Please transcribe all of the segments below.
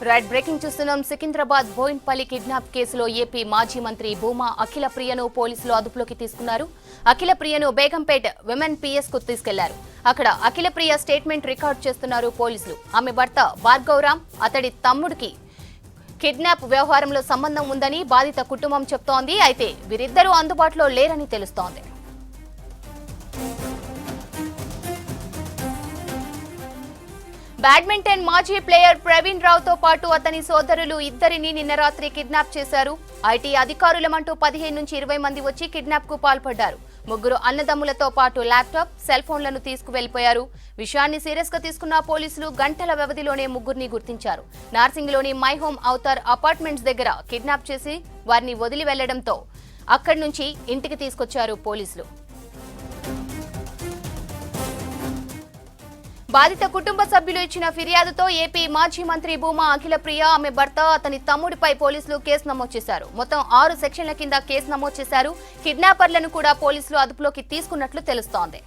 Right breaking చూస్తున్నాం. Secunderabad Boinpally kidnap కేసులో AP మాజీ మంత్రి భూమా అఖిల ప్రియను పోలీసులు అదుపులోకి తీసుకున్నారు. అఖిల ప్రియను బేగంపేట్ విమెన్ పిఎస్ కు తీసుకెళ్లారు. అక్కడ అఖిల ప్రియ స్టేట్మెంట్ రికార్డ్ చేస్తున్నారు పోలీసులు. ఆమె భర్త భార్గవరామ్, అతడి తమ్ముడికి కిడ్నాప్ వ్యవహారంలో సంబంధం ఉందని బాధిత కుటుంబం చెప్తోంది. అయితే వీరిద్దరూ అందుబాటులో లేరని తెలుస్తోంది. బ్యాడ్మింటన్ మాజీ ప్లేయర్ ప్రవీణ్ రావుతో పాటు అతని సోదరులు ఇద్దరిని నిన్న రాత్రి కిడ్నాప్ చేశారు. ఐటీ అధికారులమంటూ 15 నుంచి 20 మంది వచ్చి కిడ్నాప్ కు పాల్పడ్డారు. ముగ్గురు అన్నదమ్ములతో పాటు ల్యాప్టాప్, సెల్ ఫోన్లను తీసుకువెళ్లిపోయారు. విషయాన్ని సీరియస్ గా తీసుకున్న పోలీసులు గంటల వ్యవధిలోనే ముగ్గురిని గుర్తించారు. నార్సింగ్లోని మై హోమ్ అవతార్ అపార్ట్మెంట్స్ దగ్గర కిడ్నాప్ చేసి వారిని వదిలి వెళ్లడంతో అక్కడి నుంచి ఇంటికి తీసుకొచ్చారు పోలీసులు. బాధిత కుటుంబ సభ్యులు ఇచ్చిన ఫిర్యాదుతో ఏపీ మాజీ మంత్రి భూమా అఖిల ప్రియ, ఆమె భర్త, అతని తమ్ముడిపై పోలీసులు కేసు నమోదు చేశారు. మొత్తం 6 సెక్షన్ల కింద కేసు నమోదు చేశారు. కిడ్నాపర్లను కూడా పోలీసులు అదుపులోకి తీసుకున్నట్లు తెలుస్తోంది.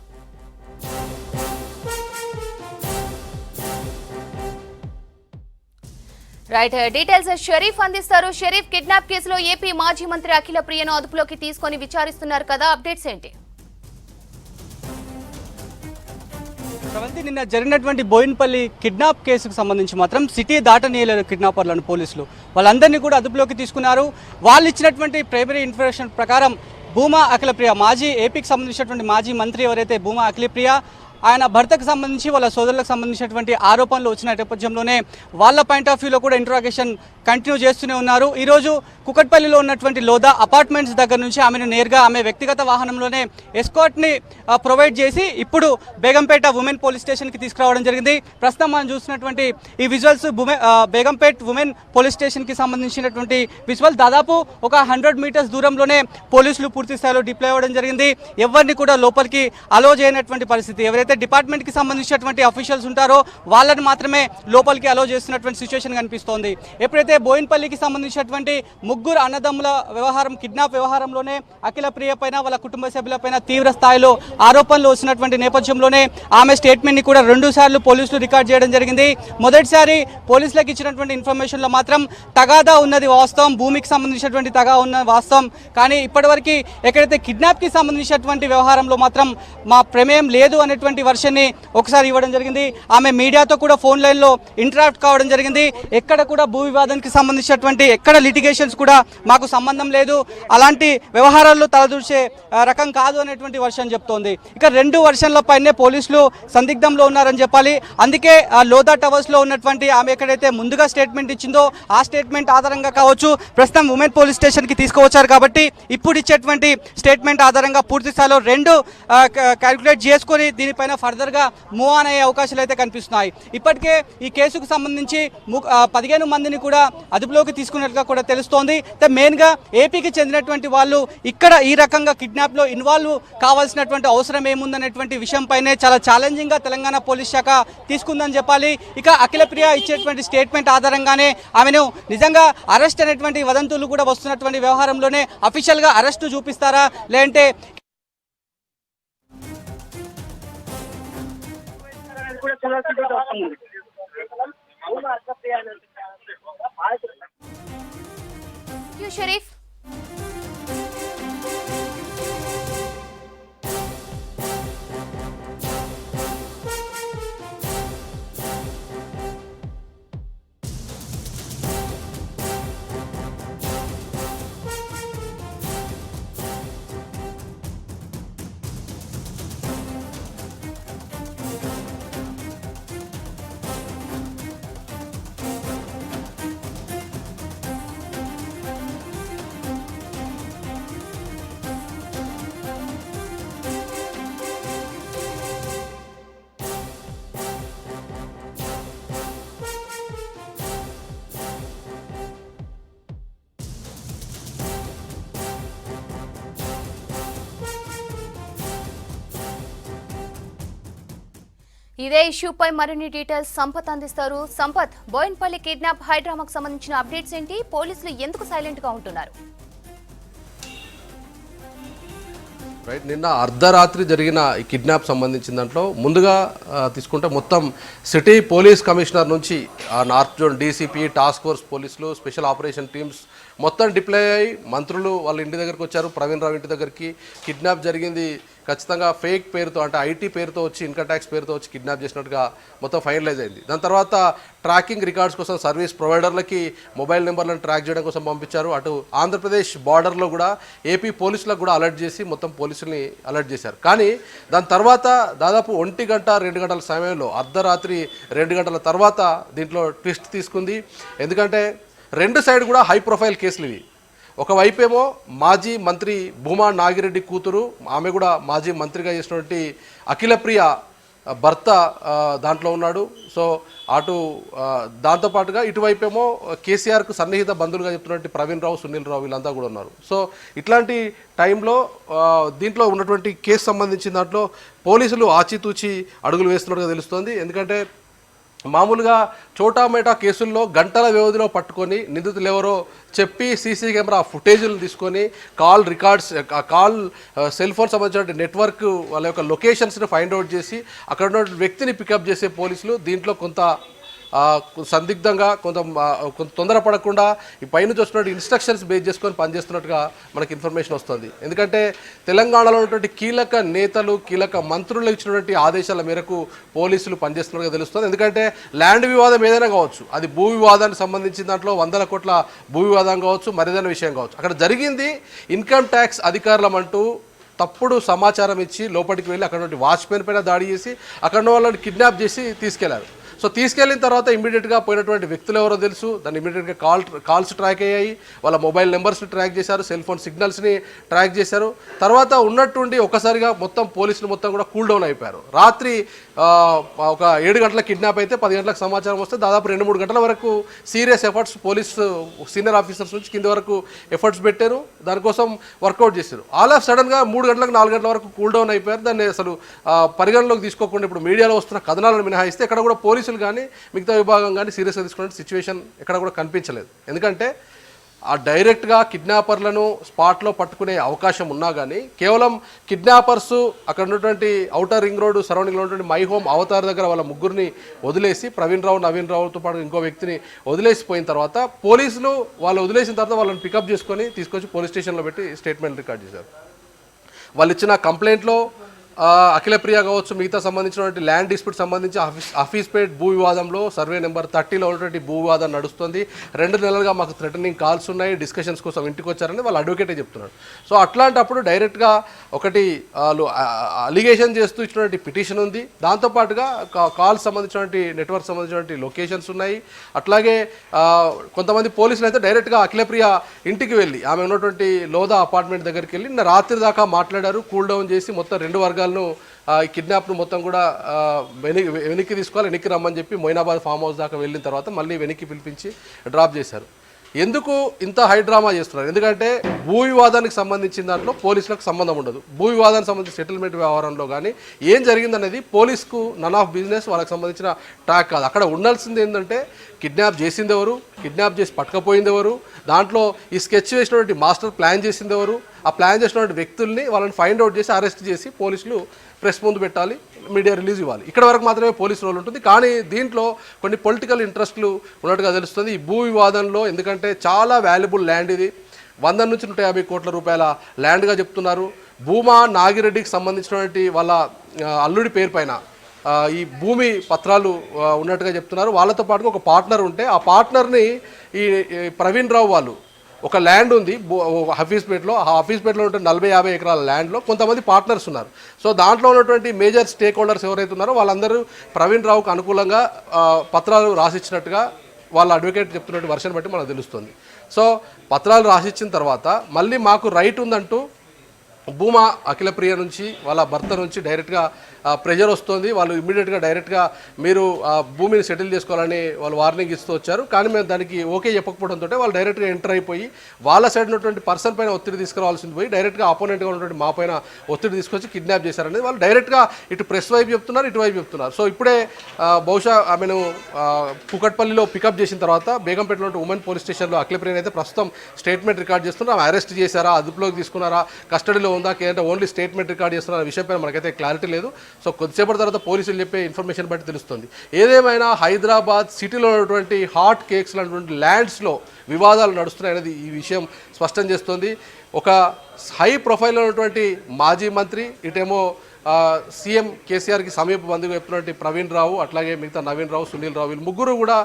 రైట్ డీటెయిల్స్ షరీఫ్ అందిస్తారు. షరీఫ్, కిడ్నాప్ కేసులో ఏపీ మాజీ మంత్రి అఖిల ప్రియను అదుపులోకి తీసుకొని విచారిస్తున్నారు కదా, అప్డేట్స్ ఏంటి? నిన్న జరిగినటువంటి బోయిన్పల్లి కిడ్నాప్ కేసుకు సంబంధించి మాత్రం సిటీ దాటనీయలేరు కిడ్నాపర్లను పోలీసులు. వాళ్ళందరినీ కూడా అదుపులోకి తీసుకున్నారు. వాళ్ళు ఇచ్చినటువంటి ప్రైమరీ ఇన్ఫర్మేషన్ ప్రకారం భూమా అఖిల ప్రియ, ఏపీకి సంబంధించినటువంటి మాజీ మంత్రి ఎవరైతే భూమా అఖిల ప్రియ, ఆయన భర్తకు సంబంధించి వాళ్ళ సోదరులకు సంబంధించినటువంటి ఆరోపణలు వచ్చిన నేపథ్యంలోనే వాళ్ళ పాయింట్ ఆఫ్ వ్యూలో కూడా ఇంట్రాగేషన్ కంటిన్యూ చేస్తూనే ఉన్నారు. ఈరోజు కుకట్పల్లిలో ఉన్నటువంటి లోదా అపార్ట్మెంట్స్ దగ్గర నుంచి ఆమెను నేరుగా ఆమె వ్యక్తిగత వాహనంలోనే ఎస్కార్ట్ని ప్రొవైడ్ చేసి ఇప్పుడు బేగంపేట ఉమెన్ పోలీస్ స్టేషన్కి తీసుకురావడం జరిగింది. ప్రస్తుతం మనం చూసినటువంటి ఈ విజువల్స్ బేగంపేట్ ఉమెన్ పోలీస్ స్టేషన్కి సంబంధించినటువంటి విజువల్. దాదాపు ఒక 100 మీటర్స్ దూరంలోనే పోలీసులు పూర్తి స్థాయిలో డిప్లాయ్ అవ్వడం జరిగింది. ఎవరిని కూడా లోపలికి అలో చేయనటువంటి పరిస్థితి. ఎవరైతే డిపార్ట్మెంట్ కి సంబంధించినటువంటి అఫీషియల్స్ ఉంటారో వాళ్ళని మాత్రమే లోపలికి అలో చేస్తున్నటువంటి సిచ్యువేషన్ కనిపిస్తోంది. ఎప్పుడైతే బోయిన్పల్లికి సంబంధించినటువంటి ముగ్గురు అన్నదమ్ముల వ్యవహారం, కిడ్నాప్ వ్యవహారంలోనే అఖిల ప్రియ పైన వాళ్ళ కుటుంబ సభ్యులపైన తీవ్ర స్థాయిలో ఆరోపణలు వచ్చినటువంటి నేపథ్యంలోనే ఆమె స్టేట్మెంట్ ని కూడా 2 సార్లు పోలీసులు రికార్డ్ చేయడం జరిగింది. మొదటిసారి పోలీసులకు ఇచ్చినటువంటి ఇన్ఫర్మేషన్ లో మాత్రం తగాదా ఉన్నది వాస్తవం, భూమికి సంబంధించినటువంటి తగా ఉన్న వాస్తవం. కానీ ఇప్పటివరకు ఎక్కడైతే కిడ్నాప్ కి సంబంధించినటువంటి వ్యవహారంలో మాత్రం మా ప్రమేయం లేదు అనేటువంటి వర్షన్ని ఒకసారి ఇవ్వడం జరిగింది. ఆమె మీడియాతో కూడా ఫోన్ లైన్ లో ఇంటరాక్ట్ కావడం జరిగింది. ఎక్కడ కూడా భూ వివాదానికి సంబంధించినటువంటి ఎక్కడ లిటిగేషన్స్ కూడా మాకు సంబంధం లేదు, అలాంటి వ్యవహారాల్లో తలదూర్చే రకం కాదు అనేటువంటి వర్షన్ చెప్తోంది. ఇక 2 వర్షన్ల పైనే పోలీసులు సందిగ్ధంలో ఉన్నారని చెప్పాలి. అందుకే లోదా టవర్స్ లో ఉన్నటువంటి ఆమె ఎక్కడైతే ముందుగా స్టేట్మెంట్ ఇచ్చిందో ఆ స్టేట్మెంట్ ఆధారంగా కావచ్చు, ప్రస్తుతం ఉమెన్ పోలీస్ స్టేషన్ కి తీసుకువచ్చారు కాబట్టి ఇప్పుడు ఇచ్చేటువంటి స్టేట్మెంట్ ఆధారంగా పూర్తి స్థాయిలో 2 క్యాలిక్యులేట్ చేసుకొని దీనిపైన ఫర్దర్ గా మూవ్ ఆన్ అయ్యే అవకాశాలు అయితే కనిపిస్తున్నాయి. ఇప్పటికే ఈ కేసుకు సంబంధించి 15 మందిని కూడా అదుపులోకి తీసుకున్నట్లుగా కూడా తెలుస్తోంది. మెయిన్ గా ఏపీకి చెందినటువంటి వాళ్ళు ఇక్కడ ఈ రకంగా కిడ్నాప్ లో ఇన్వాల్వ్ కావాల్సినటువంటి అవసరం ఏముందనేటువంటి విషయం పైనే చాలా ఛాలెంజింగ్ గా తెలంగాణ పోలీస్ శాఖ తీసుకుందని చెప్పాలి. ఇక అఖిల ప్రియ ఇచ్చేటువంటి స్టేట్మెంట్ ఆధారంగానే ఆమెను నిజంగా అరెస్ట్ అనేటువంటి వదంతులు కూడా వస్తున్నటువంటి వ్యవహారంలోనే అఫీషియల్ గా అరెస్టు చూపిస్తారా, లేదంటే షరీఫ్ ఇదే ఇష్యూపై మరిన్ని డీటెయిల్స్ సంపత్ అందిస్తారు. సంపత్, బోయిన్పల్లి కిడ్నాప్ హైడ్రామాకు సంబంధించిన అప్డేట్స్ ఏంటి? పోలీసులు ఎందుకు సైలెంట్ గా ఉంటున్నారు? రైట్, నిన్న అర్ధరాత్రి జరిగిన ఈ కిడ్నాప్ సంబంధించిన దాంట్లో ముందుగా తీసుకుంటే మొత్తం సిటీ పోలీస్ కమిషనర్ నుంచి north zone DCP, task force పోలీసులు, స్పెషల్ ఆపరేషన్ టీమ్స్ మొత్తం డిప్లాయ్ అయ్యి మంత్రులు వాళ్ళ ఇంటి దగ్గరికి వచ్చారు. ప్రవీణ్ రావు ఇంటి దగ్గరికి. కిడ్నాప్ జరిగింది ఖచ్చితంగా ఫేక్ పేరుతో, అంటే ఐటీ పేరుతో వచ్చి, ఇన్కమ్ ట్యాక్స్ పేరుతో వచ్చి కిడ్నాప్ చేసినట్టుగా మొత్తం ఫైనలైజ్ అయింది. దాని తర్వాత ట్రాకింగ్ రికార్డ్స్ కోసం సర్వీస్ ప్రొవైడర్లకి మొబైల్ నెంబర్లను ట్రాక్ చేయడం కోసం పంపించారు. అటు ఆంధ్రప్రదేశ్ బార్డర్లో కూడా ఏపీ పోలీసులకు కూడా అలర్ట్ చేసి మొత్తం పోలీసుల్ని అలర్ట్ చేశారు. కానీ దాని తర్వాత దాదాపు 1 గంట 2 గంటల సమయంలో, అర్ధరాత్రి 2 గంటల తర్వాత దీంట్లో ట్విస్ట్ తీసుకుంది. ఎందుకంటే రెండు సైడ్ కూడా హై ప్రొఫైల్ కేసులు ఇవి. ఒకవైపేమో మాజీ మంత్రి భూమా నాగిరెడ్డి కూతురు, ఆమె కూడా మాజీ మంత్రిగా చేసినటువంటి అఖిలప్రియ భర్త దాంట్లో ఉన్నాడు. సో అటు దాంతోపాటుగా ఇటువైపేమో కేసీఆర్కు సన్నిహిత బంధువులుగా చెప్తున్నటువంటి ప్రవీణ్ రావు, సునీల్ రావు వీళ్ళంతా కూడా ఉన్నారు. సో ఇట్లాంటి టైంలో దీంట్లో ఉన్నటువంటి కేసు సంబంధించిన దాంట్లో పోలీసులు ఆచితూచి అడుగులు వేస్తున్నట్టుగా తెలుస్తోంది. ఎందుకంటే మామూలుగా చోటామేటా కేసుల్లో గంటల వ్యవధిలో పట్టుకొని నిందితులు ఎవరో చెప్పి సీసీ కెమెరా ఫుటేజీలు తీసుకొని call records, call cell phone సంబంధించిన నెట్వర్క్ వాళ్ళ యొక్క లొకేషన్స్ని ఫైండ్ అవుట్ చేసి అక్కడ ఉన్న వ్యక్తిని పికప్ చేసే పోలీసులు దీంట్లో కొంత సందిగ్ధంగా, కొంత తొందరపడకుండా ఈ పైనుంచి వస్తున్నట్టు ఇన్స్ట్రక్షన్స్ బేస్ చేసుకొని పనిచేస్తున్నట్టుగా మనకి ఇన్ఫర్మేషన్ వస్తుంది. ఎందుకంటే తెలంగాణలో ఉన్నటువంటి కీలక నేతలు, కీలక మంత్రులు ఇచ్చినటువంటి ఆదేశాల మేరకు పోలీసులు పనిచేస్తున్నట్టుగా తెలుస్తుంది. ఎందుకంటే ల్యాండ్ వివాదం ఏదైనా కావచ్చు, అది భూ వివాదానికి సంబంధించిన దాంట్లో 100 కోట్ల భూ వివాదం కావచ్చు, మరేదైనా విషయం కావచ్చు, అక్కడ జరిగింది ఇన్కమ్ ట్యాక్స్ అధికారులం అంటూ తప్పుడు సమాచారం ఇచ్చి లోపలికి వెళ్ళి అక్కడ వాచ్మెన్ పైన దాడి చేసి అక్కడ వాళ్ళని కిడ్నాప్ చేసి తీసుకెళ్లారు. సో తీసుకెళ్ళిన తర్వాత ఇమీడియట్గా పోయినటువంటి వ్యక్తులు ఎవరో తెలుసు. దాన్ని ఇమీడియట్గా కాల్స్ ట్రాక్ అయ్యాయి, వాళ్ళ మొబైల్ నెంబర్స్ని ట్రాక్ చేశారు, సెల్ ఫోన్ సిగ్నల్స్ని ట్రాక్ చేశారు. తర్వాత ఉన్నట్టుండి ఒక్కసారిగా మొత్తం పోలీసులు మొత్తం కూడా కూల్ డౌన్ అయిపోయారు. రాత్రి ఒక 7 గంటల కిడ్నాప్ అయితే 10 గంటలకు సమాచారం వస్తే దాదాపు 2-3 గంటల వరకు serious efforts police senior officers నుంచి కింద వరకు ఎఫర్ట్స్ పెట్టారు, దానికోసం వర్కౌట్ చేశారు. ఆల్ ఆఫ్ సడన్గా 3 గంటలకు 4 గంటల వరకు కూల్ డౌన్ అయిపోయారు. దాన్ని అసలు పరిగణలోకి తీసుకోకుండా ఇప్పుడు మీడియాలో వస్తున్న కథనాలను మినహాయిస్తే ఎక్కడ కూడా పోలీసులు కానీ మిగతా విభాగం కానీ సీరియస్గా తీసుకునే సిచ్యువేషన్ ఎక్కడ కూడా కనిపించలేదు. ఎందుకంటే ఆ డైరెక్ట్గా కిడ్నాపర్లను స్పాట్లో పట్టుకునే అవకాశం ఉన్నా కానీ కేవలం కిడ్నాపర్స్ అక్కడ ఉన్నటువంటి ఔటర్ రింగ్ రోడ్ సరౌండింగ్లో ఉన్నటువంటి మై హోమ్ అవతార్ దగ్గర వాళ్ళ ముగ్గురిని వదిలేసి, ప్రవీణ్ రావు, నవీన్ రావుతో పాటు ఇంకో వ్యక్తిని వదిలేసిపోయిన తర్వాత పోలీసులు వాళ్ళు వదిలేసిన తర్వాత వాళ్ళని పికప్ చేసుకొని తీసుకొచ్చి పోలీస్ స్టేషన్లో పెట్టి స్టేట్మెంట్ రికార్డ్ చేశారు. వాళ్ళు ఇచ్చిన కంప్లైంట్లో అఖిలప్రియ కావచ్చు, మిగతా సంబంధించినటువంటి ల్యాండ్ డిస్ప్యూట్ సంబంధించి హఫీజ్పేట్ భూ వివాదంలో సర్వే నెంబర్ 30లో ఉన్నటువంటి భూ వివాదం నడుస్తుంది. 2 నెలలుగా మాకు థ్రెటనింగ్ కాల్స్ ఉన్నాయి, డిస్కషన్స్ కోసం ఇంటికి వచ్చారని వాళ్ళ అడ్వకేటే చెప్తున్నాడు. సో అట్లాంటప్పుడు డైరెక్ట్గా ఒకటి వాళ్ళు అలిగేషన్ చేస్తూ ఇచ్చినటువంటి పిటిషన్ ఉంది. దాంతోపాటుగా కాల్స్ సంబంధించినటువంటి నెట్వర్క్ సంబంధించినటువంటి లొకేషన్స్ ఉన్నాయి. అట్లాగే కొంతమంది పోలీసులు అయితే డైరెక్ట్గా అఖిలప్రియ ఇంటికి వెళ్ళి ఆమె ఉన్నటువంటి లోదా అపార్ట్మెంట్ దగ్గరికి వెళ్ళి నిన్న రాత్రి దాకా మాట్లాడారు. కూల్ డౌన్ చేసి మొత్తం 2 వర్గాలను ఈ కిడ్నాప్ను మొత్తం కూడా వెనక్కి తీసుకోవాలి, వెనక్కి రమ్మని చెప్పి మొయినాబాద్ ఫామ్ హౌస్ దాకా వెళ్ళిన తర్వాత మళ్ళీ వెనక్కి పిలిపించి డ్రాప్ చేశారు. ఎందుకు ఇంత హై డ్రామా చేస్తున్నారు? ఎందుకంటే భూ వివాదానికి సంబంధించిన దాంట్లో పోలీసులకు సంబంధం ఉండదు. భూ వివాదానికి సంబంధించిన సెటిల్మెంట్ వ్యవహారంలో కానీ ఏం జరిగిందనేది పోలీసుకు నన్ ఆఫ్ బిజినెస్, వాళ్ళకి సంబంధించిన ట్రాక్ కాదు. అక్కడ ఉండాల్సింది ఏంటంటే కిడ్నాప్ చేసింది ఎవరు, కిడ్నాప్ చేసి పట్టుకపోయింది ఎవరు, దాంట్లో ఈ స్కెచ్ వేసినటువంటి మాస్టర్ ప్లాన్ చేసింది ఎవరు, ఆ ప్లాన్ చేసినటువంటి వ్యక్తుల్ని వాళ్ళని ఫైండ్ అవుట్ చేసి అరెస్ట్ చేసి పోలీసులు ప్రెస్ ముందు పెట్టాలి, మీడియా రిలీజ్ ఇవ్వాలి. ఇక్కడ వరకు మాత్రమే పోలీసు రోల్ ఉంటుంది. కానీ దీంట్లో కొన్ని పొలిటికల్ ఇంట్రెస్ట్లు ఉన్నట్టుగా తెలుస్తుంది ఈ భూ వివాదంలో. ఎందుకంటే చాలా వాల్యుబుల్ ల్యాండ్ ఇది, 100 నుంచి 150 కోట్ల రూపాయల ల్యాండ్గా చెప్తున్నారు. భూమా నాగిరెడ్డికి సంబంధించినటువంటి వాళ్ళ అల్లుడి పేరు పైన ఈ భూమి పత్రాలు ఉన్నట్టుగా చెప్తున్నారు. వాళ్ళతో పాటుగా ఒక పార్ట్నర్ ఉంటే ఆ పార్ట్నర్ని ఈ ప్రవీణ్ రావు వాళ్ళు ఒక ల్యాండ్ ఉంది హఫీజ్పేట్లో, ఆ హఫీజ్పేట్లో ఉంటే 40-50 ఎకరాల ల్యాండ్లో కొంతమంది పార్ట్నర్స్ ఉన్నారు. సో దాంట్లో ఉన్నటువంటి మేజర్ స్టేక్ హోల్డర్స్ ఎవరైతే ఉన్నారో వాళ్ళందరూ ప్రవీణ్ రావుకు అనుకూలంగా పత్రాలు రాసిచ్చినట్టుగా వాళ్ళ అడ్వకేట్ చెప్తున్నట్టు వర్షన్ బట్టి మనకు తెలుస్తుంది. సో పత్రాలు రాసిచ్చిన తర్వాత మళ్ళీ మాకు రైట్ ఉందంటూ భూమా అఖిలప్రియ నుంచి వాళ్ళ భర్త నుంచి డైరెక్ట్గా ప్రెజర్ వస్తుంది, వాళ్ళు ఇమ్మీడియట్గా డైరెక్ట్గా మీరు భూమిని సెటిల్ చేసుకోవాలని వాళ్ళు వార్నింగ్ ఇస్తూ వచ్చారు. కానీ మేము దానికి ఓకే చెప్పకపోవడంతో వాళ్ళు డైరెక్ట్గా ఎంటర్ అయిపోయి వాళ్ళ సైడ్ ఉన్నటువంటి పర్సన్ పైన ఒత్తిడి తీసుకురావాల్సింది పోయి డైరెక్ట్గా ఆపోనెంట్గా ఉన్నటువంటి మా పైన ఒత్తిడి తీసుకొచ్చి కిడ్నాప్ చేశారనేది వాళ్ళు డైరెక్ట్గా ఇటు ప్రెస్ వైపు చెప్తున్నారు, ఇటువైపు చెప్తున్నారు. సో ఇప్పుడే బహుశా ఆమెను కుకట్పల్లిలో పికప్ చేసిన తర్వాత బేగంపేటలో ఉమెన్ పోలీస్ స్టేషన్లో అఖిలప్రియని అయితే ప్రస్తుతం స్టేట్మెంట్ రికార్డ్ చేస్తున్నారు. ఆమె అరెస్ట్ చేశారా, అదుపులోకి తీసుకున్నారా, కస్టడీలో ఉందా, కేంద్ర ఓన్లీ స్టేట్మెంట్ రికార్డ్ చేస్తున్న విషయంపై మనకైతే క్లారిటీ లేదు. సో కొద్దిసేపటి తర్వాత పోలీసులు చెప్పే ఇన్ఫర్మేషన్ బట్టి తెలుస్తుంది. ఏదేమైనా హైదరాబాద్ సిటీలో ఉన్నటువంటి హాట్ కేక్స్ లాంటి ల్యాండ్స్లో వివాదాలు నడుస్తున్నాయి అనేది ఈ విషయం స్పష్టం చేస్తుంది. ఒక హై ప్రొఫైల్లో ఉన్నటువంటి మాజీ మంత్రి, ఇటేమో సీఎం కేసీఆర్కి సమీప బంధువు చెప్తున్నటువంటి ప్రవీణ్ రావు, అట్లాగే మిగతా నవీన్ రావు, సునీల్ రావు, వీళ్ళు ముగ్గురు కూడా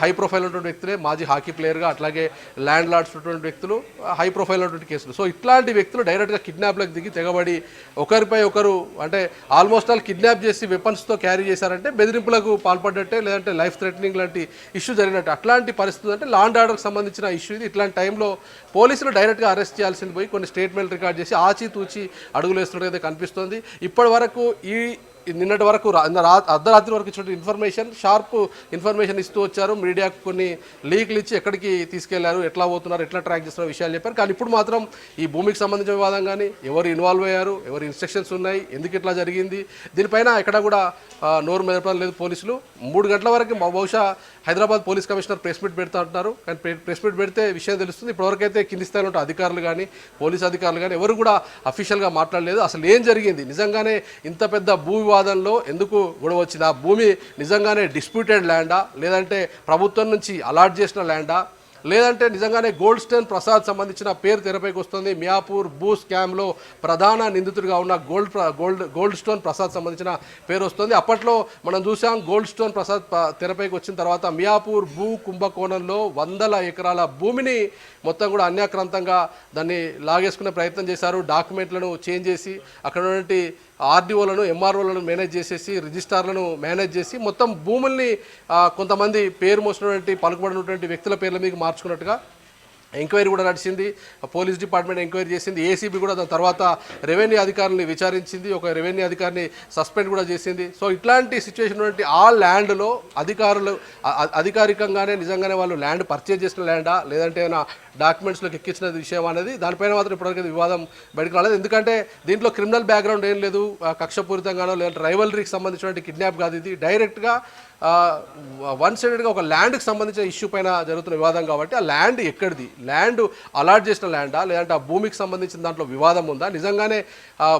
హై ప్రొఫైల్ ఉన్నటువంటి వ్యక్తులే. మాజీ హాకీ ప్లేయర్గా, అట్లాగే ల్యాండ్ లార్డ్స్ ఉన్నటువంటి వ్యక్తులు, హై ప్రొఫైల్ ఉన్నటువంటి కేసులు. సో ఇట్లాంటి వ్యక్తులు డైరెక్ట్గా కిడ్నాప్లకు దిగి తెగబడి ఒకరిపై ఒకరు అంటే ఆల్మోస్ట్ ఆల్ కిడ్నాప్ చేసి వెపన్స్తో క్యారీ చేశారంటే బెదిరింపులకు పాల్పడ్డట్టే, లేదంటే లైఫ్ థ్రెటనింగ్ లాంటి ఇష్యూ జరిగినట్టు. అట్లాంటి పరిస్థితి అంటే లా అండ్ ఆర్డర్కి సంబంధించిన ఇష్యూ ఇది. ఇట్లాంటి టైంలో పోలీసులు డైరెక్ట్గా అరెస్ట్ చేయాల్సింది పోయి కొన్ని స్టేట్మెంట్ రికార్డ్ చేసి ఆచితూచి అడుగులు వేస్తున్నట్టుగా కనిపిస్తోంది. ఇప్పటి వరకు నిన్నటి వరకు అర్ధరాత్రి వరకు ఇచ్చినటువంటి ఇన్ఫర్మేషన్, షార్ప్ ఇన్ఫర్మేషన్ ఇస్తూ వచ్చారు. మీడియాకు కొన్ని లీక్లు ఇచ్చి ఎక్కడికి తీసుకెళ్లారు, ఎట్లా పోతున్నారు, ఎట్లా ట్రాక్ చేస్తున్న విషయాలు చెప్పారు. కానీ ఇప్పుడు మాత్రం ఈ భూమికి సంబంధించిన వివాదం కానీ, ఎవరు ఇన్వాల్వ్ అయ్యారు, ఎవరు ఇన్స్ట్రక్షన్స్ ఉన్నాయి, ఎందుకు ఇట్లా జరిగింది, దీనిపైన ఎక్కడ కూడా నోరు మెదపడం లేదు పోలీసులు. 3 గంటల వరకు బహుశా Hyderabad police commissioner press meet పెడతా అంటున్నారు. కానీ ప్రెస్ మీట్ పెడితే విషయం తెలుస్తుంది. ఇప్పటివరకైతే కింది స్థాయిలో ఉంటే అధికారులు కానీ, పోలీస్ అధికారులు కానీ ఎవరు కూడా అఫీషియల్గా మాట్లాడలేదు. అసలు ఏం జరిగింది, నిజంగానే ఇంత పెద్ద భూ వివాదంలో ఎందుకు గొడవ వచ్చింది, ఆ భూమి నిజంగానే డిస్ప్యూటెడ్ ల్యాండా, లేదంటే ప్రభుత్వం నుంచి అలాట్ చేసిన ల్యాండా, లేదంటే నిజంగానే గోల్డ్ స్టోన్ ప్రసాద్ సంబంధించిన పేరు తెరపైకి వస్తుంది. మియాపూర్ భూ స్కామ్లో ప్రధాన నిందితుడిగా ఉన్న గోల్డ్ స్టోన్ ప్రసాద్ సంబంధించిన పేరు వస్తుంది. అప్పట్లో మనం చూసాం గోల్డ్ స్టోన్ ప్రసాద్ తెరపైకి వచ్చిన తర్వాత మియాపూర్ భూ కుంభకోణంలో 100 ఎకరాల భూమిని మొత్తం కూడా అన్యాక్రాంతంగా దాన్ని లాగేసుకునే ప్రయత్నం చేశారు. డాక్యుమెంట్లను చేంజ్ చేసి అక్కడ ఉన్నటువంటి ఆర్డీఓలను, ఎంఆర్ఓలను మేనేజ్ చేసేసి, రిజిస్టార్లను మేనేజ్ చేసి మొత్తం భూముల్ని కొంతమంది పేరు మోసినటువంటి పలుకుబడినటువంటి వ్యక్తుల పేర్ల మీద మార్చుకున్నట్టుగా ఎంక్వైరీ కూడా నడిచింది. పోలీస్ డిపార్ట్మెంట్ ఎంక్వైరీ చేసింది. ఏసీబీ కూడా దాని తర్వాత రెవెన్యూ అధికారులను విచారించింది. ఒక రెవెన్యూ అధికారిని సస్పెండ్ కూడా చేసింది. సో ఇట్లాంటి సిచ్యువేషన్ ఉన్నటువంటి ఆ ల్యాండ్లో అధికారులు అధికారికంగానే నిజంగానే వాళ్ళు ల్యాండ్ పర్చేజ్ చేసిన ల్యాండా, లేదంటే ఏమైనా డాక్యుమెంట్స్లోకి ఎక్కించిన విషయం అనేది దానిపైన మాత్రం ఇప్పటివరకు వివాదం బయటకు రాలేదు. ఎందుకంటే దీంట్లో క్రిమినల్ బ్యాక్గ్రౌండ్ ఏం లేదు, కక్షపూరితంగానో లేదంటే రైవలరీకి సంబంధించినటువంటి కిడ్నాప్ కాదు. ఇది డైరెక్ట్గా వన్ సైడెడ్గా ఒక ల్యాండ్కి సంబంధించిన ఇష్యూ పైన జరుగుతున్న వివాదం కాబట్టి ఆ ల్యాండ్ ఎక్కడిది, ల్యాండ్ అలాట్ చేసిన ల్యాండా, లేదంటే ఆ భూమికి సంబంధించిన దాంట్లో వివాదం ఉందా, నిజంగానే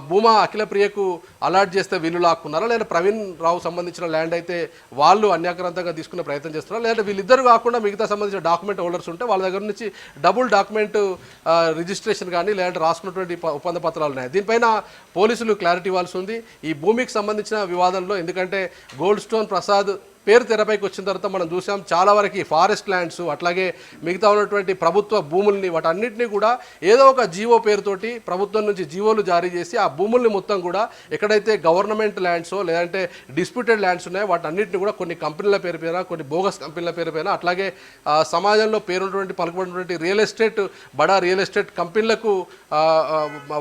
భూమా అఖిలప్రియకు అలాట్ చేస్తే వీళ్ళు లాక్కున్నారా, లేదా ప్రవీణ్ రావు సంబంధించిన ల్యాండ్ అయితే వాళ్ళు అన్యాక్రాంతంగా తీసుకునే ప్రయత్నం చేస్తున్నారా, లేదంటే వీళ్ళిద్దరు కాకుండా మిగతా సంబంధించిన డాక్యుమెంట్ హోల్డర్స్ ఉంటే వాళ్ళ దగ్గర నుంచి డబుల్ డాక్యుమెంట్ రిజిస్ట్రేషన్ కానీ లేదంటే రాసుకున్నటువంటి ఒప్పంద పత్రాలు ఉన్నాయి. దీనిపైన పోలీసులు క్లారిటీ ఇవ్వాల్సి ఉంది ఈ భూమికి సంబంధించిన వివాదంలో. ఎందుకంటే గోల్డ్ స్టోన్ ప్రసాద్ పేరు తెరపైకి వచ్చిన తర్వాత మనం చూసాం చాలా వరకు ఫారెస్ట్ ల్యాండ్స్, అట్లాగే మిగతా ఉన్నటువంటి ప్రభుత్వ భూముల్ని వాటన్నిటిని కూడా ఏదో ఒక జీవో పేరుతోటి ప్రభుత్వం నుంచి జీవోలు జారీ చేసి ఆ భూముల్ని మొత్తం కూడా ఎక్కడైతే గవర్నమెంట్ ల్యాండ్సో లేదంటే డిస్ప్యూటెడ్ ల్యాండ్స్ ఉన్నాయో వాటన్నిటిని కూడా కొన్ని కంపెనీల పేరు పైన, కొన్ని బోగస్ కంపెనీల పేరు పైన, అట్లాగే సమాజంలో పేరున్నటువంటి పలుకుబడినటువంటి బడా రియల్ ఎస్టేట్ కంపెనీలకు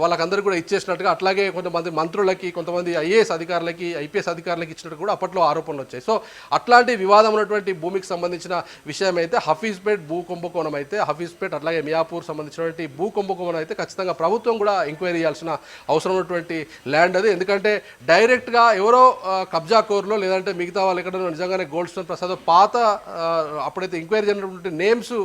వాళ్ళకందరూ కూడా ఇచ్చేసినట్టుగా, అట్లాగే కొంతమంది మంత్రులకి, కొంతమంది ఐఏఎస్ అధికారులకి, ఐపీఎస్ అధికారులకి ఇచ్చినట్టు కూడా అప్పట్లో ఆరోపణలు వచ్చాయి. సో అట్లాంటి వివాదం ఉన్నటువంటి భూమికి సంబంధించిన విషయం అయితే హఫీజ్పేట్ భూ కుంభకోణం అయితే, హఫీజ్పేట్ అట్లాగే మియాపూర్ సంబంధించినటువంటి భూ కుంభకోణం అయితే ఖచ్చితంగా ప్రభుత్వం కూడా ఎంక్వైరీ చేయాల్సిన అవసరం ఉన్నటువంటి ల్యాండ్ అది. ఎందుకంటే డైరెక్ట్గా ఎవరో కబ్జా కోర్లో లేదంటే మిగతా వాళ్ళు ఎక్కడ నిజంగానే గోల్డ్ స్టోన్ ప్రసాద్ పాత అప్పుడైతే ఎంక్వైరీ జరిగినటువంటి నేమ్స్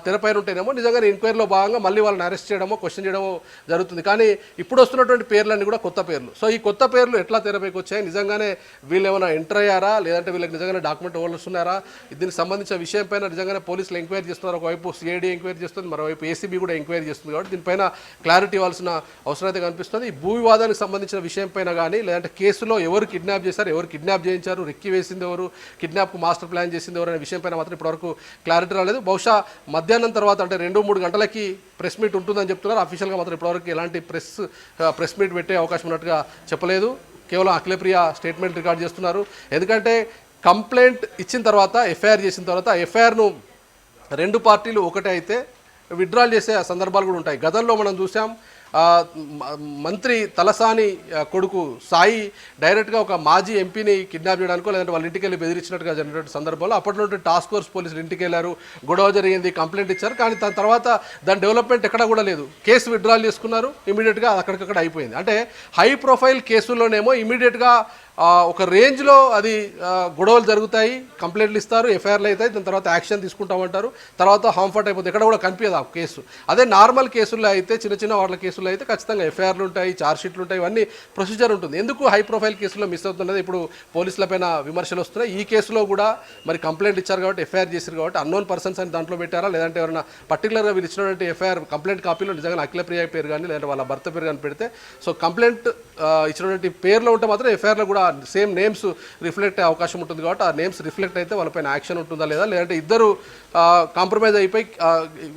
తెరపైన ఉంటేనేమో నిజంగానే ఎంక్వైరీలో భాగంగా మళ్ళీ వాళ్ళని అరెస్ట్ చేయడమో క్వశ్చన్ చేయడమో జరుగుతుంది. కానీ ఇప్పుడు వస్తున్నటువంటి పేర్లన్నీ కూడా కొత్త పేర్లు. సో ఈ కొత్త పేర్లు ఎట్లా తెరపైకి వచ్చాయి, నిజంగానే వీళ్ళు ఏమైనా ఎంటర్ అయ్యారా, లేదంటే వీళ్ళకి నిజంగానే డాక్యుమెంట్ హోల్డర్స్ ఉన్నారా, దీనికి సంబంధించిన విషయం పైన నిజంగానే పోలీసులు ఎంక్వైరీ చేస్తున్నారు. ఒకవైపు సిఐడి ఎంక్వైరీ చేస్తుంది, మరోవైపు ఏసీబీ కూడా ఎంక్వైరీ చేస్తుంది. కాబట్టి దీనిపైన క్లారిటీ ఇవ్వాల్సిన అవసరం అయితే కనిపిస్తుంది. ఈ భూ వివాదానికి సంబంధించిన విషయం పైన కానీ, లేదంటే కేసులో ఎవరు కిడ్నాప్ చేశారు, ఎవరు కిడ్నాప్ చేయించారు, రెక్కి వేసింది ఎవరు, కిడ్నాప్కు మాస్టర్ ప్లాన్ చేసింది ఎవరు అనే విషయం పైన మాత్రం ఇప్పటివరకు క్లారిటీ రాలేదు. బహుశా మధ్యాహ్నం తర్వాత అంటే 2-3 గంటలకి ప్రెస్ మీట్ ఉంటుందని చెప్తున్నారు. అఫీషియల్గా మాత్రం ఇప్పటివరకు ఎలాంటి ప్రెస్ మీట్ పెట్టే అవకాశం ఉన్నట్టుగా చెప్పలేదు. కేవలం అఖిలప్రియ స్టేట్మెంట్ రికార్డ్ చేస్తున్నారు. ఎందుకంటే కంప్లైంట్ ఇచ్చిన తర్వాత, ఎఫ్ఐఆర్ చేసిన తర్వాత ఎఫ్ఐఆర్ను 2 పార్టీలు ఒకటే అయితే విత్డ్రాల్ చేసే సందర్భాలు కూడా ఉంటాయి. గతంలో మనం చూసాం మంత్రి తలసాని కొడుకు సాయి డైరెక్ట్గా ఒక మాజీ ఎంపీని కిడ్నాప్ చేయడానికో లేదంటే వాళ్ళ ఇంటికి వెళ్ళి బెదిరించినట్టుగా జరిగిన సందర్భంలో అప్పట్లో టాస్క్ ఫోర్స్ పోలీసులు ఇంటికి వెళ్ళారు, గొడవ జరిగింది, కంప్లైంట్ ఇచ్చారు. కానీ దాని తర్వాత దాని డెవలప్మెంట్ ఎక్కడ కూడా లేదు. కేసు విత్డ్రాల్ చేసుకున్నారు, ఇమీడియట్గా అక్కడికక్కడ అయిపోయింది. అంటే హై ప్రొఫైల్ కేసుల్లోనేమో ఇమీడియట్గా ఒక రేంజ్లో అది గొడవలు జరుగుతాయి, కంప్లైంట్లు ఇస్తారు, ఎఫ్ఐఆర్లు అవుతాయి, దాని తర్వాత యాక్షన్ తీసుకుంటామంటారు, తర్వాత హార్మ్ఫర్ట్ అయిపోతుంది, ఎక్కడ కూడా కనిపించదు ఆ కేసు. అదే నార్మల్ కేసుల్లో అయితే చిన్న వాళ్ళ కేసుల్లో అయితే ఖచ్చితంగా ఎఫ్ఐఆర్లు ఉంటాయి, ఛార్జ్షీట్లు ఉంటాయి, ఇవన్నీ ప్రొసీజర్ ఉంటుంది. ఎందుకు హై ప్రొఫైల్ కేసుల్లో మిస్ అవుతున్నది ఇప్పుడు పోలీసులపైన విమర్శలు వస్తున్నాయి. ఈ కేసులో కూడా మరి కంప్లైంట్ ఇచ్చారు కాబట్టి, ఎఫ్ఐఆర్ చేశారు కాబట్టి అన్నోన్ పర్సన్స్ అని దాంట్లో పెట్టారా, లేదంటే ఎవరైనా పర్టికులర్గా వీళ్ళు ఇచ్చినటువంటి ఎఫ్ఐఆర్ కంప్లైంట్ కాపీలో నిజంగా అఖిలప్రియ పేరు కానీ లేదంటే వాళ్ళ భర్త పేరు కానీ పెడితే, సో కంప్లైంట్ ఇచ్చినటువంటి పేర్లో ఉంటే మాత్రం ఎఫ్ఐఆర్లో కూడా సేమ్ నేమ్స్ రిఫ్లెక్ట్ అయ్యే అవకాశం ఉంటుంది. కాబట్టి ఆ నేమ్స్ రిఫ్లెక్ట్ అయితే వాళ్ళపైన యాక్షన్ ఉంటుందా లేదా, లేదంటే ఇద్దరు కాంప్రమైజ్ అయిపోయి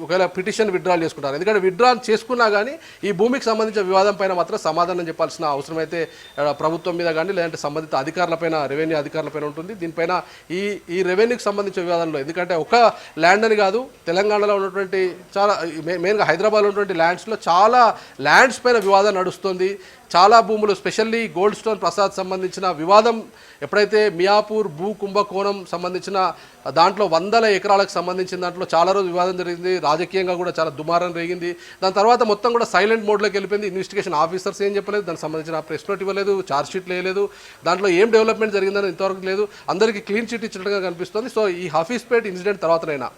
ఒకవేళ పిటిషన్ విత్డ్రాల్ చేసుకుంటారు. ఎందుకంటే విత్డ్రాల్ చేసుకున్నా కానీ ఈ భూమికి సంబంధించిన వివాదం పైన మాత్రం సమాధానం చెప్పాల్సిన అవసరం అయితే ప్రభుత్వం మీద కానీ లేదంటే సంబంధిత అధికారులపైన, రెవెన్యూ అధికారులపైన ఉంటుంది. దీనిపైన ఈ రెవెన్యూకి సంబంధించిన వివాదంలో, ఎందుకంటే ఒక ల్యాండ్ అని కాదు, తెలంగాణలో ఉన్నటువంటి చాలా మెయిన్గా హైదరాబాద్లో ఉన్నటువంటి ల్యాండ్స్లో చాలా ల్యాండ్స్ పైన వివాదం నడుస్తుంది. చాలా భూములు, స్పెషల్లీ గోల్డ్ స్టోన్ ప్రసాద్ సంబంధించిన వివాదం ఎప్పుడైతే మియాపూర్ భూ కుంభకోణం సంబంధించిన దాంట్లో 100 ఎకరాలకు సంబంధించిన దాంట్లో చాలా రోజు వివాదం జరిగింది, రాజకీయంగా కూడా చాలా దుమారం రేగింది. దాని తర్వాత మొత్తం కూడా సైలెంట్ మోడ్లోకి వెళ్ళిపోయింది. ఇన్వెస్టిగేషన్ ఆఫీసర్స్ ఏం చెప్పలేదు, దానికి సంబంధించిన ప్రెస్ నోట్ ఇవ్వలేదు, ఛార్జ్ షీట్ వేయలేదు, దాంట్లో ఏం డెవలప్మెంట్ జరిగిందని ఇంతవరకు లేదు, అందరికీ క్లీన్ చిట్ ఇచ్చినట్టుగా కనిపిస్తుంది. సో ఈ హఫీజ్పేట్ ఇన్సిడెంట్ తర్వాతనైనా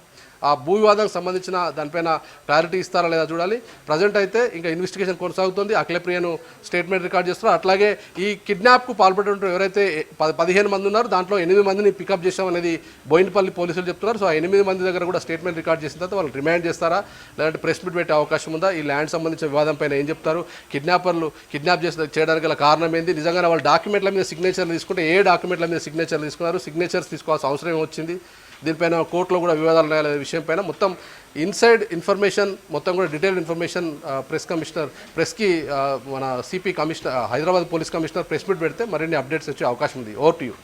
ఆ భూ వివాదానికి సంబంధించిన దానిపైన క్లారిటీ ఇస్తారా లేదా చూడాలి. ప్రజెంట్ అయితే ఇంకా ఇన్వెస్టిగేషన్ కొనసాగుతుంది, అఖిలప్రియను స్టేట్మెంట్ రికార్డ్ చేస్తున్నారు. అట్లాగే ఈ కిడ్నాప్కు పాల్పడిన ఎవరైతే 15 మంది ఉన్నారో దాంట్లో 8 మందిని పికప్ చేశామనేది బోయినపల్లి పోలీసులు చెప్తున్నారు. సో ఆ 8 మంది దగ్గర కూడా స్టేట్మెంట్ రికార్డ్ చేసిన తర్వాత వాళ్ళు రిమాండ్ చేస్తారా, లేదంటే ప్రెస్ మీట్ పెట్టే అవకాశం ఉందా, ఈ ల్యాండ్ సంబంధించిన వివాదం పైన ఏం చెప్తారు, కిడ్నాపర్లు కిడ్నాప్ చేయడానికి గల కారణం ఏంది, నిజంగా వాళ్ళ డాక్యుమెంట్ల మీద సిగ్నేచర్లు తీసుకుంటే ఏ డాక్యుమెంట్ల మీద సిగ్నేచర్లు తీసుకున్నారు, సిగ్నేచర్స్ తీసుకోవాల్సిన అవసరం వచ్చింది, దీనిపైన కోర్టులో కూడా వివాదాలు ఉన్నాయనే విషయం పైన మొత్తం ఇన్సైడ్ ఇన్ఫర్మేషన్, మొత్తం కూడా డీటెయిల్ ఇన్ఫర్మేషన్ ప్రెస్కి మన CP commissioner, Hyderabad police commissioner press meet పెడితే మరిన్ని అప్డేట్స్ వచ్చే అవకాశం ఉంది. Over to you.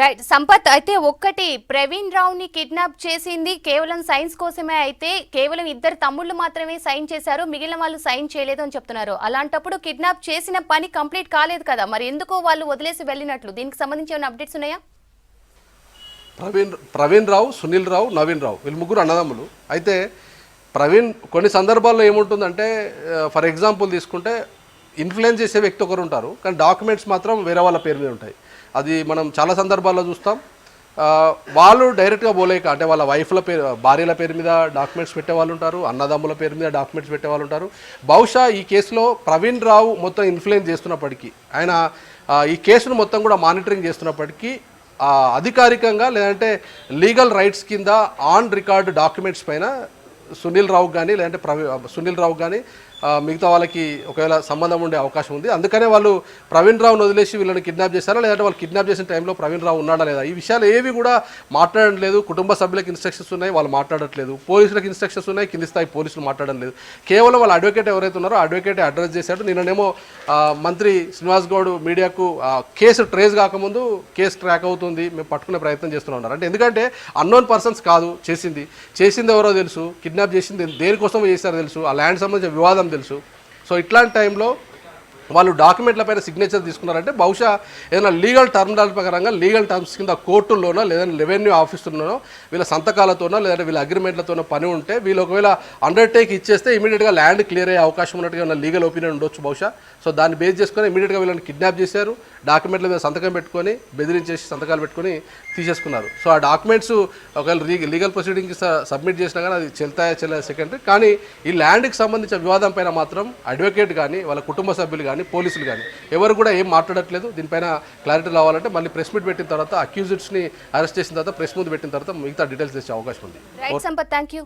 Right Sampath, అయితే ఒక్కటి ప్రవీణ్ రావుని కిడ్నాప్ చేసింది కేవలం సైన్స్ కోసమే, అయితే కేవలం 2 తమ్ముళ్ళు మాత్రమే సైన్ చేశారు, మిగిలిన వాళ్ళు సైన్ చేయలేదు అని చెప్తున్నారు. అలాంటప్పుడు కిడ్నాప్ చేసిన పని కంప్లీట్ కాలేదు కదా, మరి ఎందుకో వాళ్ళు వదిలేసి వెళ్ళినట్లు, దీనికి సంబంధించి ఏమైనా అప్డేట్స్ ఉన్నాయా? ప్రవీణ్ రావు, సునీల్ రావు, నవీన్ రావు వీళ్ళు ముగ్గురు అన్నదమ్ములు. అయితే ప్రవీణ్ కొన్ని సందర్భాల్లో ఏముంటుందంటే, ఫర్ ఎగ్జాంపుల్ తీసుకుంటే ఇన్ఫ్లుయెన్స్ చేసే వ్యక్తి ఒకరు ఉంటారు, కానీ డాక్యుమెంట్స్ మాత్రం వేరే వాళ్ళ పేరు మీద ఉంటాయి. అది మనం చాలా సందర్భాల్లో చూస్తాం. వాళ్ళు డైరెక్ట్గా పోలేక, అంటే వాళ్ళ వైఫ్ల పేరు, భార్యల పేరు మీద డాక్యుమెంట్స్ పెట్టేవాళ్ళు ఉంటారు, అన్నదమ్ముల పేరు మీద డాక్యుమెంట్స్ పెట్టేవాళ్ళు ఉంటారు. బహుశా ఈ కేసులో ప్రవీణ్ రావు మొత్తం ఇన్ఫ్లుయెన్స్ చేస్తున్నప్పటికీ, ఆయన ఈ కేసును మొత్తం కూడా మానిటరింగ్ చేస్తున్నప్పటికీ అధికారికంగా లేదంటే లీగల్ రైట్స్ కింద ఆన్ రికార్డు డాక్యుమెంట్స్ పైన సునీల్ రావు కానీ లేదంటే సునీల్ రావు కానీ మిగతా వాళ్ళకి ఒకవేళ సంబంధం ఉండే అవకాశం ఉంది. అందుకనే వాళ్ళు ప్రవీణ్ రావును వదిలేసి వీళ్ళని కిడ్నాప్ చేశారా, లేదంటే వాళ్ళు కిడ్నాప్ చేసిన టైంలో ప్రవీణ్ రావు ఉన్నాడా లేదా, ఈ విషయాలు ఏవి కూడా మాట్లాడడం లేదు. కుటుంబ సభ్యులకు ఇన్స్ట్రక్షన్స్ ఉన్నాయి, వాళ్ళు మాట్లాడట్లేదు. పోలీసులకు ఇన్స్ట్రక్షన్స్ ఉన్నాయి, కింది స్థాయి పోలీసులు మాట్లాడడం లేదు. కేవలం వాళ్ళ అడ్వకేట్ ఎవరైతే ఉన్నారో అడ్వకేట్ అడ్రస్ చేశాడు. నిన్ననేమో మంత్రి శ్రీనివాస్ గౌడ్ మీడియాకు కేసు ట్రేస్ కాకముందు కేసు ట్రాక్ అవుతుంది, మేము పట్టుకునే ప్రయత్నం చేస్తూ ఉన్నారు. అంటే ఎందుకంటే అన్నోన్ పర్సన్స్ కాదు చేసింది ఎవరో తెలుసు, కిడ్నాప్ చేసింది దేనికోసం చేశారో తెలుసు, ఆ ల్యాండ్ సంబంధించిన వివాదం తెలుసు. సో ఇట్లాంటి టైంలో వాళ్ళు డాక్యుమెంట్లపైన సిగ్నేచర్ తీసుకున్నారంటే బహుశా ఏదైనా లీగల్ టర్మినాలజీ ప్రకారంగా లీగల్ టర్మ్స్ కింద కోర్టుల్లోనో లేదంటే రెవెన్యూ ఆఫీసుల్లోనో వీళ్ళ సంతకాలతోనో లేదంటే వీళ్ళ అగ్రిమెంట్లతోనో పని ఉంటే వీళ్ళు ఒకవేళ అండర్టేక్ ఇచ్చేస్తే ఇమీడియట్గా ల్యాండ్ క్లియర్ అయ్యే అవకాశం ఉన్నట్టుగా ఉన్న లీగల్ ఒపీనియన్ ఉండొచ్చు బహుశా. సో దాన్ని బేస్ చేసుకొని ఇమీడియట్గా వీళ్ళని కిడ్నాప్ చేశారు, డాక్యుమెంట్ల మీద సంతకం పెట్టుకొని బెదిరించేసి సంతకాలు పెట్టుకొని తీసేసుకున్నారు. సో ఆ డాక్యుమెంట్స్ ఒకవేళ లీగల్ ప్రొసీడింగ్కి సబ్మిట్ చేసినా కానీ అది చెల్తాయా సెకండరీ. కానీ ఈ ల్యాండ్కి సంబంధించిన వివాదం పైన మాత్రం అడ్వకేట్ కానీ వాళ్ళ కుటుంబ సభ్యులు కానీ పోలీసులు కానీ ఎవరు కూడా ఏం మాట్లాడట్లేదు. దీనిపైన క్లారిటీ రావాలంటే మళ్ళీ ప్రెస్ మీట్ పెట్టిన తర్వాత అక్యూజ్డ్స్ని అరెస్ట్ చేసిన తర్వాత ప్రెస్ ముందు పెట్టిన తర్వాత మిగతా డీటెయిల్స్ తెచ్చే అవకాశం ఉంది. Right Sampath, thank you.